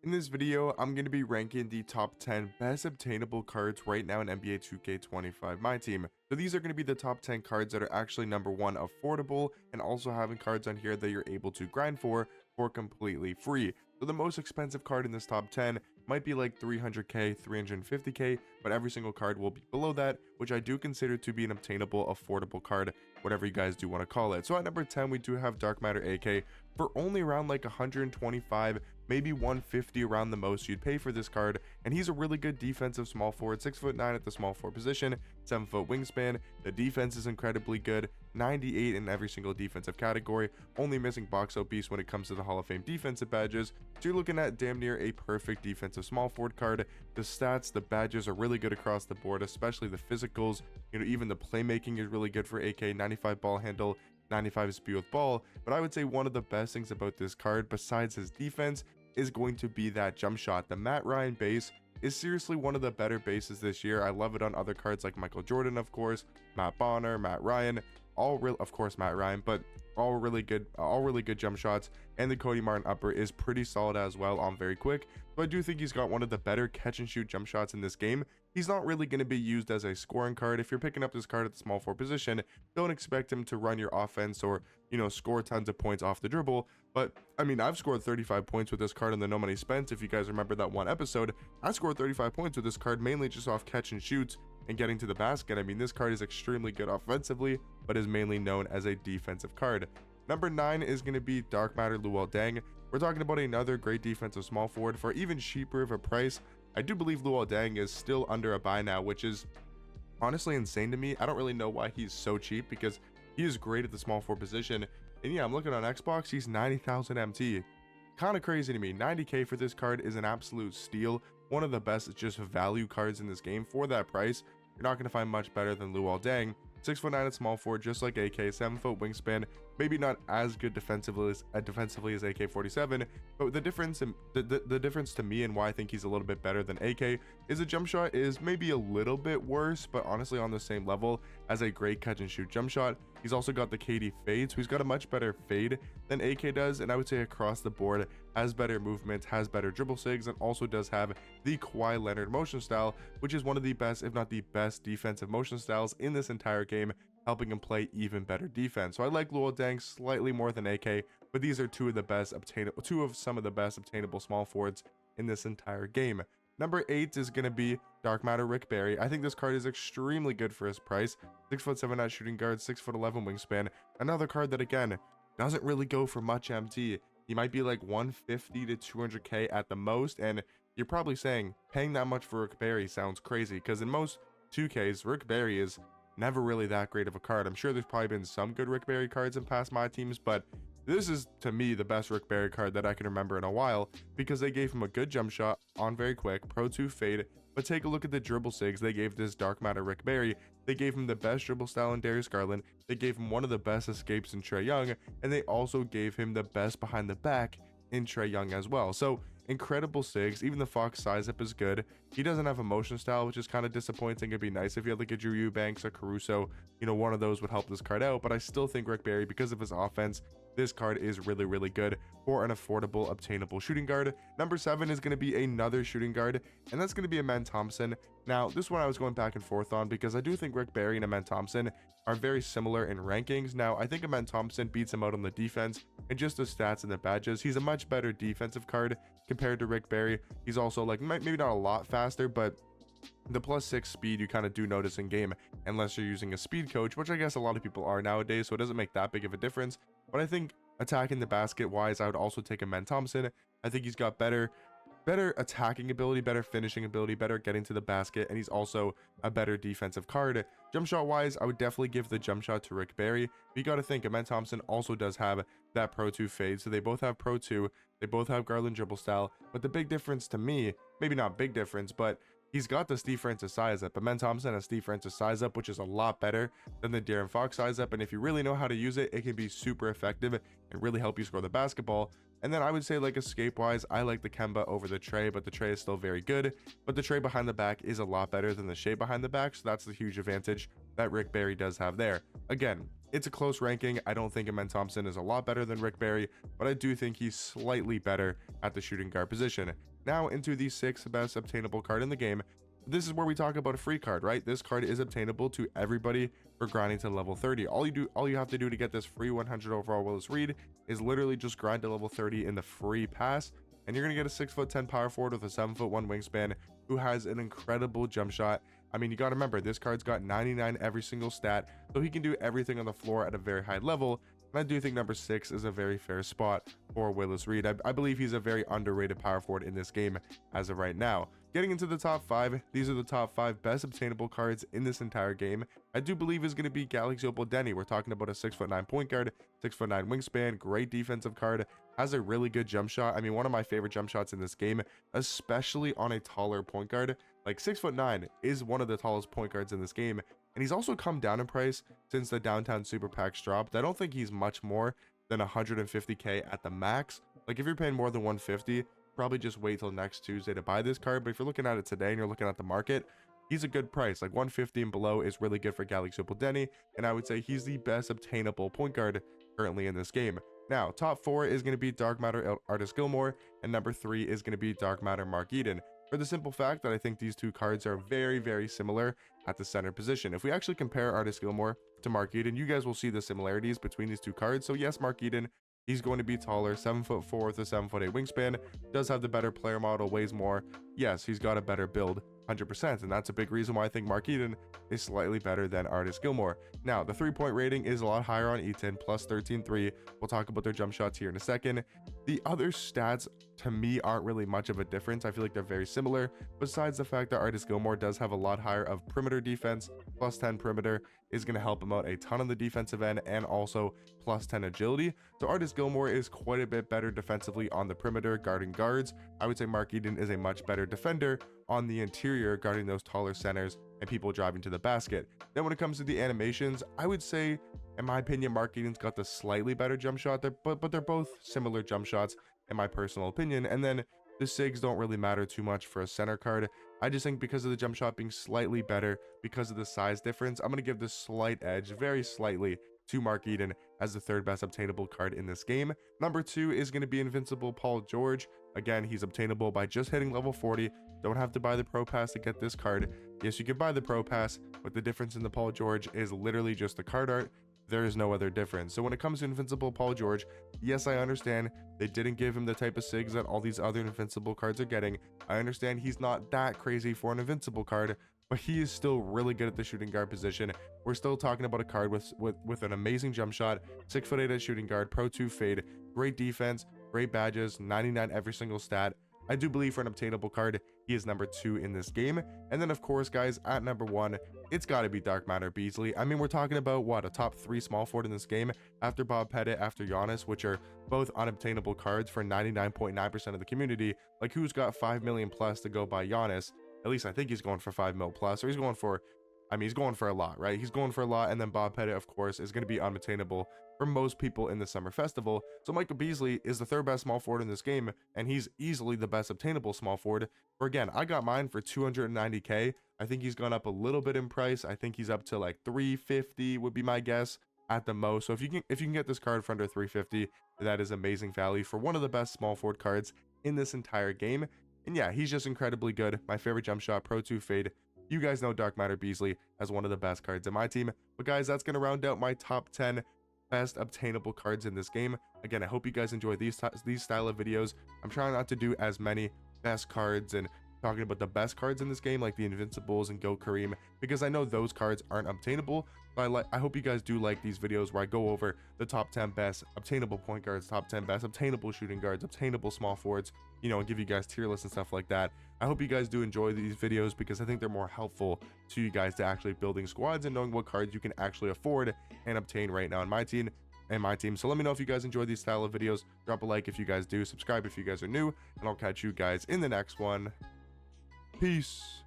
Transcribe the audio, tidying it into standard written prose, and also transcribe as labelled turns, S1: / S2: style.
S1: In this video, I'm going to be ranking the top 10 best obtainable cards right now in NBA 2K25 My Team. So these are going to be the top 10 cards that are actually number one affordable and also having cards on here that you're able to grind for completely free. So the most expensive card in this top 10 might be like 300k, 350k, but every single card will be below that, which I do consider to be an obtainable, affordable card, whatever you guys do want to call it. So at number 10, we do have Dark Matter AK for only around like 125, maybe 150 around the most you'd pay for this card, and he's a really good defensive small forward, 6'9" at the small forward position, 7-foot wingspan. The defense is incredibly good, 98 in every single defensive category, only missing box out beast when it comes to the Hall of Fame defensive badges. So you're looking at damn near a perfect defensive small forward card. The stats, the badges are really good across the board, especially the physicals. Even the playmaking is really good for AK, 95 ball handle, 95 speed with ball. But I would say one of the best things about this card, besides his defense, is going to be that jump shot. The Matt Ryan base is seriously one of the better bases this year. I love it on other cards like Michael Jordan, of course, Matt Bonner, Matt Ryan, of course Matt Ryan, but all really good jump shots. And the Cody Martin upper is pretty solid as well on very quick. So I do think he's got one of the better catch and shoot jump shots in this game. He's not really going to be used as a scoring card. If you're picking up this card at the small forward position, don't expect him to run your offense or, score tons of points off the dribble. But I mean, I've scored 35 points with this card in the No Money Spent. If you guys remember that one episode, I scored 35 points with this card mainly just off catch and shoots and getting to the basket. I mean, this card is extremely good offensively, but is mainly known as a defensive card. Number 9 is going to be Dark Matter Luol Deng. We're talking about another great defensive small forward for even cheaper of a price. I do believe Luol Deng is still under a buy now, which is honestly insane to me. I don't really know why he's so cheap because he is great at the small forward position. And yeah, I'm looking on Xbox, he's 90,000 MT. Kind of crazy to me. 90k for this card is an absolute steal. One of the best just value cards in this game for that price. You're not going to find much better than Luol Deng. 6'9" at small forward, just like AK, 7-foot wingspan. Maybe not as good defensively as AK-47, but the difference to me and why I think he's a little bit better than AK is the jump shot is maybe a little bit worse, but honestly on the same level as a great catch and shoot jump shot. He's also got the KD fade, so he's got a much better fade than AK does, and I would say across the board has better movement, has better dribble sigs, and also does have the Kawhi Leonard motion style, which is one of the best, if not the best, defensive motion styles in this entire game, helping him play even better defense. So I like Luol Deng slightly more than AK, but these are two of some of the best obtainable small forwards in this entire game. Number 8 is going to be Dark Matter Rick Barry. I think this card is extremely good for his price. 6'7" at shooting guard, 6'11" wingspan. Another card that again doesn't really go for much MT. He might be like 150 to 200k at the most, and you're probably saying paying that much for Rick Barry sounds crazy because in most 2Ks, Rick Barry is never really that great of a card. I'm sure there's probably been some good Rick Barry cards in past My Teams, but this is to me the best Rick Barry card that I can remember in a while because they gave him a good jump shot on very quick, Pro 2 fade. But take a look at the dribble sigs they gave this Dark Matter Rick Barry. They gave him the best dribble style in Darius Garland, they gave him one of the best escapes in Trae Young, and they also gave him the best behind the back in Trae Young as well. So incredible sigs. Even the Fox size up is good. He doesn't have a motion style, which is kind of disappointing. It'd be nice if he had like a Drew Eubanks or Caruso, one of those would help this card out, but I still think Rick Barry, because of his offense, this card is really good for an affordable obtainable shooting guard. Number 7 is going to be another shooting guard, and that's going to be Aman Thompson. Now this one I was going back and forth on because I do think Rick Barry and Aman Thompson are very similar in rankings. Now I think Aman Thompson beats him out on the defense and just the stats and the badges. He's a much better defensive card compared to Rick Barry. He's also like maybe not a lot faster, but the +6 speed you kind of do notice in game unless you're using a speed coach, which I guess a lot of people are nowadays, so it doesn't make that big of a difference. But I think attacking the basket wise, I would also take Aman Thompson. I think he's got better attacking ability, better finishing ability, better getting to the basket, and he's also a better defensive card. Jump shot wise, I would definitely give the jump shot to Rick Barry. But you got to think Aman Thompson also does have that Pro 2 fade, so they both have Pro 2, they both have Garland dribble style. But the big difference to me, maybe not big difference, but he's got the Steve Francis size up. Aman Thompson has Steve Francis size up, which is a lot better than the De'Aaron Fox size up. And if you really know how to use it, it can be super effective and really help you score the basketball. And then I would say like escape wise, I like the Kemba over the Trae, but the Trae is still very good. But the Trae behind the back is a lot better than the Shea behind the back. So that's the huge advantage that Rick Barry does have there. Again, It's a close ranking. I don't think Aman Thompson is a lot better than Rick Barry, but I do think he's slightly better at the shooting guard position. Now into the 6th best obtainable card in the game. This is where we talk about a free card, right? This card is obtainable to everybody for grinding to level 30. All you have to do to get this free 100 overall Willis Reed is literally just grind to level 30 in the free pass, and you're gonna get a 6'10" power forward with a 7'1" wingspan who has an incredible jump shot. I mean, you gotta remember, this card's got 99 every single stat, so he can do everything on the floor at a very high level. And I do think number 6 is a very fair spot for Willis Reed. I believe he's a very underrated power forward in this game as of right now. Getting into the top 5, these are the top 5 best obtainable cards in this entire game. I do believe is going to be Galaxy Opal Denny. We're talking about a 6'9" point guard, 6'9" wingspan, great defensive card, has a really good jump shot. I mean, one of my favorite jump shots in this game, especially on a taller point guard. Like 6'9" is one of the tallest point guards in this game. And he's also come down in price since the downtown super packs dropped. I don't think he's much more than 150k at the max. Like if you're paying more than 150, probably just wait till next Tuesday to buy this card. But if you're looking at it today and you're looking at the market, he's a good price. Like 150 and below is really good for Galaxy Opal Denny, and I would say he's the best obtainable point guard currently in this game. Now, top 4 is going to be Dark Matter Artis Gilmore, and number 3 is going to be Dark Matter Mark Eden, for the simple fact that I think these two cards are very, very similar at the center position. If we actually compare Artis Gilmore to Mark Eden, you guys will see the similarities between these two cards. So yes, Mark Eden, he's going to be taller, 7'4" with a 7'8" wingspan, does have the better player model, weighs more. Yes, he's got a better build, 100%, and that's a big reason why I think Mark Eden is slightly better than Artis Gilmore. Now, the 3-point rating is a lot higher on Eaton, plus 13.3. We'll talk about their jump shots here in a second. The other stats, to me, aren't really much of a difference. I feel like they're very similar, besides the fact that Artis Gilmore does have a lot higher of perimeter defense. Plus 10 perimeter is going to help him out a ton on the defensive end, and also plus 10 agility. So Artis Gilmore is quite a bit better defensively on the perimeter, guarding guards. I would say Mark Eden is a much better defender on the interior, guarding those taller centers and people driving to the basket. Then when it comes to the animations, I would say, in my opinion, Mark Eden's got the slightly better jump shot there, but they're both similar jump shots in my personal opinion. And then the SIGs don't really matter too much for a center card. I just think because of the jump shot being slightly better, because of the size difference, I'm going to give this slight edge, very slightly, to Mark Eden as the 3rd best obtainable card in this game. Number 2 is going to be Invincible Paul George. Again, he's obtainable by just hitting level 40. Don't have to buy the Pro Pass to get this card. Yes, you can buy the Pro Pass, but the difference in the Paul George is literally just the card art. There is no other difference. So when it comes to Invincible Paul George, yes, I understand they didn't give him the type of SIGs that all these other Invincible cards are getting. I understand he's not that crazy for an Invincible card, but he is still really good at the shooting guard position. We're still talking about a card with an amazing jump shot, 6'8" at shooting guard, Pro 2 fade, great defense, great badges, 99 every single stat. I do believe for an obtainable card, he is number 2 in this game. And then of course, guys, at number 1, it's got to be Dark Matter Beasley. I mean, we're talking about what, a top 3 small forward in this game after Bob Pettit, after Giannis, which are both unobtainable cards for 99.9% of the community. Like, who's got 5 million plus to go by Giannis? At least I think he's going for 5 mil plus, or he's going for, I mean, he's going for a lot, right? He's going for a lot. And then Bob Pettit, of course, is going to be unobtainable for most people in the summer festival. So Michael Beasley is the 3rd best small forward in this game, and he's easily the best obtainable small forward. For again, I got mine for 290k. I think he's gone up a little bit in price. I think he's up to like 350 would be my guess at the most. So if you can get this card for under 350, that is amazing value for one of the best small forward cards in this entire game. And yeah, he's just incredibly good. My favorite jump shot, Pro 2 fade. You guys know Dark Matter Beasley as one of the best cards in my team. But guys, that's going to round out my top 10 best obtainable cards in this game. Again, I hope you guys enjoy these style of videos. I'm trying not to do as many best cards and talking about the best cards in this game, like the Invincibles and Go Kareem, because I know those cards aren't obtainable. But I hope you guys do like these videos where I go over the top 10 best obtainable point guards, top 10 best obtainable shooting guards, obtainable small forwards, you know, and give you guys tier lists and stuff like that. I hope you guys do enjoy these videos because I think they're more helpful to you guys to actually building squads and knowing what cards you can actually afford and obtain right now in my team. So let me know if you guys enjoy these style of videos. Drop a like if you guys do, subscribe if you guys are new, and I'll catch you guys in the next one. Peace.